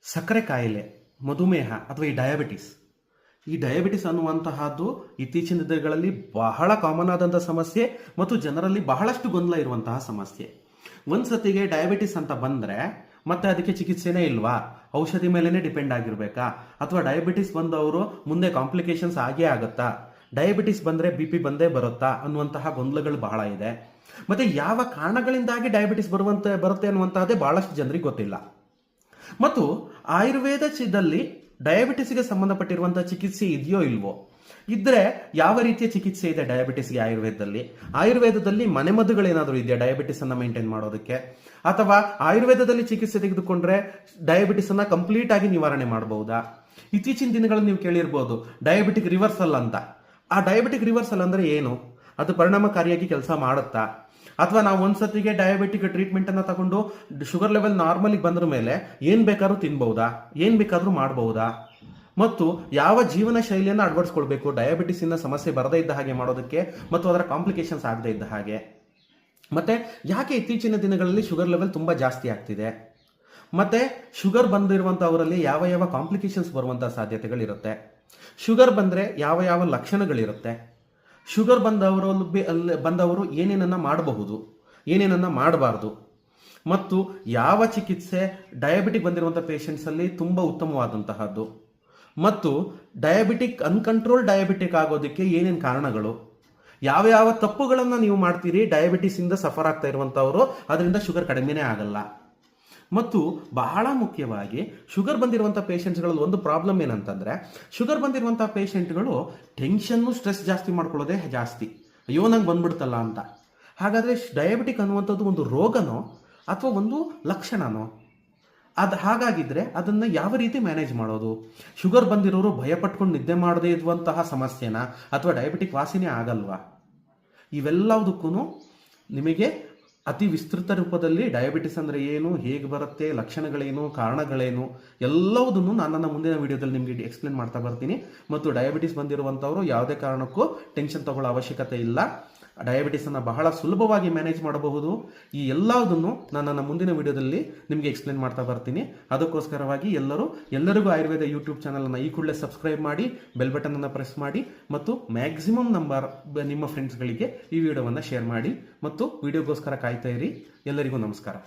ಸಕ್ಕರೆ ಕಾಯಿಲೆ, ಮಧುಮೇಹ ಅಥವಾ ಈ ಡಯಾಬಿಟಿಸ್ ಅನ್ನುವಂತಹದ್ದು ಇತ್ತೀಚಿನ ದಿನಗಳಲ್ಲಿ ಬಹಳ ಕಾಮನ್ ಆದಂಥ ಸಮಸ್ಯೆ ಮತ್ತು ಜನರಲ್ಲಿ ಬಹಳಷ್ಟು ಗೊಂದಲ ಇರುವಂತಹ ಸಮಸ್ಯೆ. ಒಂದ್ಸತಿಗೆ ಡಯಾಬಿಟಿಸ್ ಅಂತ ಬಂದರೆ ಮತ್ತೆ ಅದಕ್ಕೆ ಚಿಕಿತ್ಸೆನೇ ಇಲ್ವಾ, ಔಷಧಿ ಮೇಲೇ ಡಿಪೆಂಡ್ ಆಗಿರ್ಬೇಕಾ, ಅಥವಾ ಡಯಾಬಿಟಿಸ್ ಬಂದವರು ಮುಂದೆ ಕಾಂಪ್ಲಿಕೇಶನ್ಸ್ ಆಗೇ ಆಗುತ್ತಾ, ಡಯಾಬಿಟಿಸ್ ಬಂದರೆ BP ಬಂದೇ ಬರುತ್ತಾ ಅನ್ನುವಂತಹ ಗೊಂದಲಗಳು ಬಹಳ ಇದೆ. ಮತ್ತೆ ಯಾವ ಕಾರಣಗಳಿಂದಾಗಿ ಡಯಾಬಿಟಿಸ್ ಬರುತ್ತೆ ಅನ್ನುವಂತಹದ್ದೇ ಬಹಳಷ್ಟು ಜನರಿಗೆ ಗೊತ್ತಿಲ್ಲ. ಮತ್ತು ಆಯುರ್ವೇದದಲ್ಲಿ ಡಯಾಬಿಟಿಸ್ಗೆ ಸಂಬಂಧಪಟ್ಟಿರುವಂತಹ ಚಿಕಿತ್ಸೆ ಇದೆಯೋ ಇಲ್ವೋ, ಇದ್ರೆ ಯಾವ ರೀತಿಯ ಚಿಕಿತ್ಸೆ ಇದೆ ಡಯಾಬಿಟಿಸ್ಗೆ ಆಯುರ್ವೇದದಲ್ಲಿ ಮನೆಮದ್ದುಗಳೇನಾದರೂ ಇದೆಯಾ ಡಯಾಬಿಟಿಸ್ ಅನ್ನ ಮೇಂಟೈನ್ ಮಾಡೋದಕ್ಕೆ, ಅಥವಾ ಆಯುರ್ವೇದದಲ್ಲಿ ಚಿಕಿತ್ಸೆ ತೆಗೆದುಕೊಂಡ್ರೆ ಡಯಾಬಿಟಿಸ್ ಅನ್ನ ಕಂಪ್ಲೀಟ್ ಆಗಿ ನಿವಾರಣೆ ಮಾಡಬಹುದಾ? ಇತ್ತೀಚಿನ ದಿನಗಳಲ್ಲಿ ನೀವು ಕೇಳಿರ್ಬೋದು ಡಯಾಬಿಟಿಕ್ ರಿವರ್ಸಲ್ ಅಂತ. ಆ ಡಯಾಬಿಟಿಕ್ ರಿವರ್ಸಲ್ ಅಂದ್ರೆ ಏನು, ಅದು ಪರಿಣಾಮಕಾರಿಯಾಗಿ ಕೆಲಸ ಮಾಡುತ್ತಾ, ಅಥವಾ ನಾವು ಒಂದ್ಸತಿಗೆ ಡಯಾಬಿಟಿಕ್ ಟ್ರೀಟ್ಮೆಂಟ್ ಅನ್ನ ತಗೊಂಡು ಶುಗರ್ ಲೆವೆಲ್ ನಾರ್ಮಲಿಗೆ ಬಂದ್ರ ಮೇಲೆ ಏನ್ ಬೇಕಾದ್ರೂ ತಿನ್ಬಹುದಾ, ಏನ್ ಬೇಕಾದ್ರೂ ಮಾಡಬಹುದಾ, ಮತ್ತು ಯಾವ ಜೀವನ ಶೈಲಿಯನ್ನು ಅಳವಡಿಸ್ಕೊಳ್ಬೇಕು ಡಯಾಬಿಟಿಸ್ ಇಂದ ಸಮಸ್ಯೆ ಬರದೇ ಇದ್ದ ಹಾಗೆ ಮಾಡೋದಕ್ಕೆ ಮತ್ತು ಅದರ ಕಾಂಪ್ಲಿಕೇಶನ್ಸ್ ಆಗದೇ ಇದ್ದ ಹಾಗೆ. ಮತ್ತೆ ಯಾಕೆ ಇತ್ತೀಚಿನ ದಿನಗಳಲ್ಲಿ ಶುಗರ್ ಲೆವೆಲ್ ತುಂಬಾ ಜಾಸ್ತಿ ಆಗ್ತಿದೆ, ಮತ್ತೆ ಶುಗರ್ ಬಂದಿರುವಂತವರಲ್ಲಿ ಯಾವ ಯಾವ ಕಾಂಪ್ಲಿಕೇಶನ್ಸ್ ಬರುವಂತಹ ಸಾಧ್ಯತೆಗಳಿರುತ್ತೆ, ಶುಗರ್ ಬಂದ್ರೆ ಯಾವ ಯಾವ ಲಕ್ಷಣಗಳಿರುತ್ತೆ, ಶುಗರ್ ಬಂದವರು ಏನೇನನ್ನ ಮಾಡಬಹುದು, ಏನೇನನ್ನ ಮಾಡಬಾರ್ದು, ಮತ್ತು ಯಾವ ಚಿಕಿತ್ಸೆ ಡಯಾಬಿಟಿಕ್ ಬಂದಿರುವಂತಹ ಪೇಷಂಟ್ಸ್ ಅಲ್ಲಿ ತುಂಬಾ ಉತ್ತಮವಾದಂತಹದ್ದು, ಮತ್ತು ಅನ್ಕಂಟ್ರೋಲ್ ಡಯಾಬಿಟಿಕ್ ಆಗೋದಕ್ಕೆ ಏನೇನು ಕಾರಣಗಳು, ಯಾವ ಯಾವ ತಪ್ಪುಗಳನ್ನ ನೀವು ಮಾಡ್ತೀರಿ ಡಯಾಬಿಟಿಸ್ ಇಂದ ಸಫರ್ ಆಗ್ತಾ ಇರುವಂತವರು, ಅದರಿಂದ ಶುಗರ್ ಕಡಿಮೆನೇ ಆಗಲ್ಲ. ಮತ್ತು ಬಹಳ ಮುಖ್ಯವಾಗಿ ಶುಗರ್ ಬಂದಿರುವಂತಹ ಪೇಷಂಟ್ಸ್ಗಳಲ್ಲಿ ಒಂದು ಪ್ರಾಬ್ಲಮ್ ಏನಂತಂದ್ರೆ, ಶುಗರ್ ಬಂದಿರುವಂತಹ ಪೇಷಂಟ್ಗಳು ಟೆನ್ಷನ್ನು ಸ್ಟ್ರೆಸ್ ಜಾಸ್ತಿ ಮಾಡ್ಕೊಳ್ಳೋದೇ ಜಾಸ್ತಿ, ಅಯ್ಯೋ ನಂಗೆ ಬಂದ್ಬಿಡ್ತಲ್ಲ ಅಂತ. ಹಾಗಾದ್ರೆ ಡಯಾಬಿಟಿಕ್ ಅನ್ನುವಂಥದ್ದು ಒಂದು ರೋಗನೋ ಅಥವಾ ಒಂದು ಲಕ್ಷಣನೋ? ಹಾಗಾಗಿದ್ರೆ ಅದನ್ನ ಯಾವ ರೀತಿ ಮ್ಯಾನೇಜ್ ಮಾಡೋದು? ಶುಗರ್ ಬಂದಿರೋರು ಭಯಪಟ್ಕೊಂಡು ನಿದ್ದೆ ಮಾಡದೇ ಇರುವಂತಹ ಸಮಸ್ಯೆನಾ, ಅಥವಾ ಡಯಾಬಿಟಿಕ್ ವಾಸಿನೇ ಆಗಲ್ವಾ? ಇವೆಲ್ಲದಕ್ಕೂ ನಿಮಗೆ ಅತಿ ವಿಸ್ತೃತ ರೂಪದಲ್ಲಿ ಡಯಾಬಿಟಿಸ್ ಅಂದ್ರೆ ಏನು, ಹೇಗೆ ಬರುತ್ತೆ, ಲಕ್ಷಣಗಳೇನು, ಕಾರಣಗಳೇನು, ಎಲ್ಲವುದನ್ನು ನಾನು ನನ್ನ ಮುಂದಿನ ವಿಡಿಯೋದಲ್ಲಿ ನಿಮಗೆ ಎಕ್ಸ್ಪ್ಲೇನ್ ಮಾಡ್ತಾ ಬರ್ತೀನಿ. ಮತ್ತು ಡಯಾಬಿಟಿಸ್ ಬಂದಿರುವಂತವರು ಯಾವುದೇ ಕಾರಣಕ್ಕೂ ಟೆನ್ಷನ್ ತಗೊಳ್ಳೋ ಅವಶ್ಯಕತೆ ಇಲ್ಲ, ಡಯಾಬಿಟಿಸ್ ಅನ್ನ ಬಹಳ ಸುಲಭವಾಗಿ ಮ್ಯಾನೇಜ್ ಮಾಡಬಹುದು. ಈ ಎಲ್ಲದನ್ನು ನಾನು ನನ್ನ ಮುಂದಿನ ವಿಡಿಯೋದಲ್ಲಿ ನಿಮಗೆ ಎಕ್ಸ್ಪ್ಲೇನ್ ಮಾಡ್ತಾ ಬರ್ತೀನಿ. ಅದಕ್ಕೋಸ್ಕರವಾಗಿ ಎಲ್ಲರಿಗೂ ಆಯುರ್ವೇದ ಯೂಟ್ಯೂಬ್ ಚಾನಲ್ ಅನ್ನ ಈ ಕೂಡಲೇ ಸಬ್ಸ್ಕ್ರೈಬ್ ಮಾಡಿ, ಬೆಲ್ ಬಟನ್ ಅನ್ನ ಪ್ರೆಸ್ ಮಾಡಿ, ಮತ್ತು ಮ್ಯಾಕ್ಸಿಮಮ್ ನಂಬರ್ ನಿಮ್ಮ ಫ್ರೆಂಡ್ಸ್ಗಳಿಗೆ ಈ ವಿಡಿಯೋವನ್ನು ಶೇರ್ ಮಾಡಿ, ಮತ್ತು ವಿಡಿಯೋಗೋಸ್ಕರ ಕಾಯ್ತಾ ಇರಿ. ಎಲ್ಲರಿಗೂ ನಮಸ್ಕಾರ.